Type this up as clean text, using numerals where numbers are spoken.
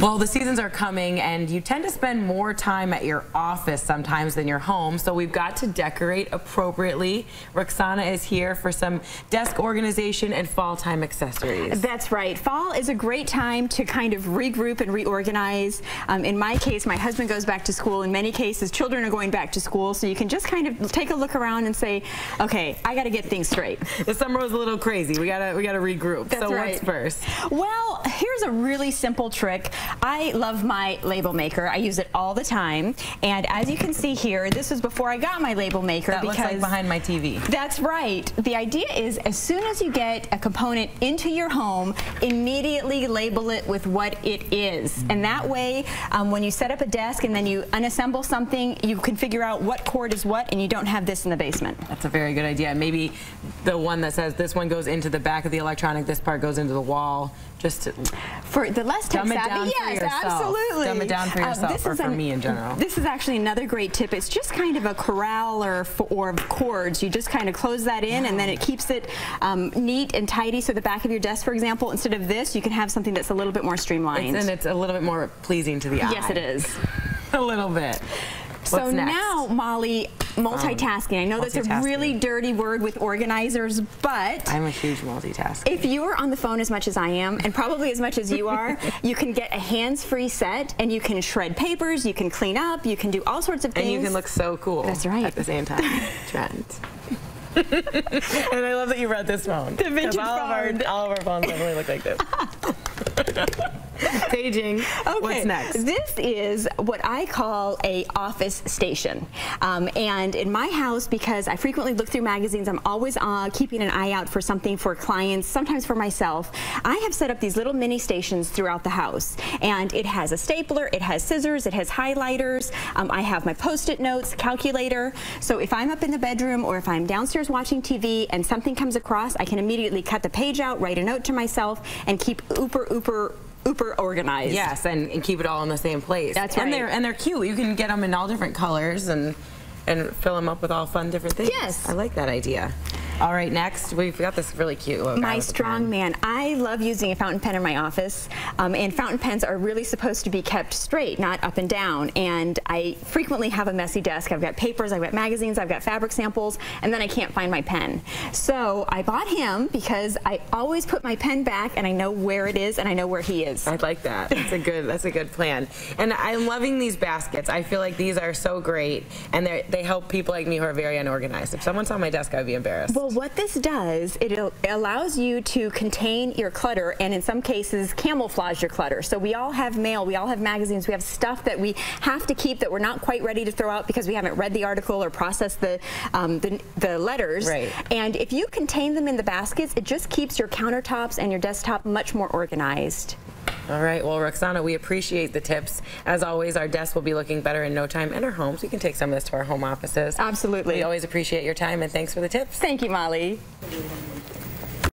Well, the seasons are coming, and you tend to spend more time at your office sometimes than your home, so we've got to decorate appropriately. Ruxana is here for some desk organization and fall time accessories. That's right. Fall is a great time to kind of regroup and reorganize. In my case, my husband goes back to school. In many cases, children are going back to school, so you can just kind of take a look around and say, okay, I got to get things straight. The summer was a little crazy. We gotta regroup. That's so right. What's first? Well, here's a really simple trick. I love my label maker. I use it all the time, and as you can see here, this was before I got my label maker. That looks like behind my TV. That's right. The idea is, as soon as you get a component into your home, immediately label it with what it is, and that way, when you set up a desk and then you unassemble something, you can figure out what cord is what, and you don't have this in the basement. That's a very good idea. Maybe the one that says this one goes into the back of the electronic, this part goes into the wall, just to for the less tech savvy. Yes, absolutely. Dumb it down for yourself, or for me in general. This is actually another great tip. It's just kind of a corral or cords. You just kind of close that in, and then it keeps it neat and tidy. So the back of your desk, for example, instead of this, you can have something that's a little bit more streamlined. And it's a little bit more pleasing to the eye. Yes, it is. A little bit. So now, Molly, multitasking. I know that's a really dirty word with organizers, but I'm a huge multitasker. If you're on the phone as much as I am, and probably as much as you are, you can get a hands-free set, and you can shred papers, you can clean up, you can do all sorts of things. And you can look so cool. That's right. At the same time. Trend. And I love that you read this phone. The vintage phone. All of our phones definitely look like this. Paging. Okay. What's next? This is what I call a office station. And in my house, because I frequently look through magazines, I'm always keeping an eye out for something for clients, sometimes for myself. I have set up these little mini stations throughout the house. And it has a stapler, it has scissors, it has highlighters. I have my Post-it notes, calculator. So if I'm up in the bedroom or if I'm downstairs watching TV and something comes across, I can immediately cut the page out, write a note to myself, and keep uber organized. Yes, and keep it all in the same place. That's right. And they're cute. You can get them in all different colors and fill them up with all fun different things. Yes. I like that idea. All right, next we've got this really cute little guy. My strong man. I love using a fountain pen in my office, and fountain pens are really supposed to be kept straight, not up and down. And I frequently have a messy desk. I've got papers, I've got magazines, I've got fabric samples, and then I can't find my pen. So I bought him because I always put my pen back, and I know where it is, and I know where he is. I like that. That's a good plan. And I'm loving these baskets. I feel like these are so great, and they help people like me who are very unorganized. If someone saw my desk, I'd be embarrassed. Well, what this does, it allows you to contain your clutter, and in some cases camouflage your clutter. So we all have mail, we all have magazines, we have stuff that we have to keep that we're not quite ready to throw out because we haven't read the article or processed the letters. Right. And if you contain them in the baskets, it just keeps your countertops and your desktop much more organized. All right, well, Ruxana, we appreciate the tips. As always, our desks will be looking better in no time in our homes. We can take some of this to our home offices. Absolutely. We always appreciate your time, and thanks for the tips. Thank you, Molly.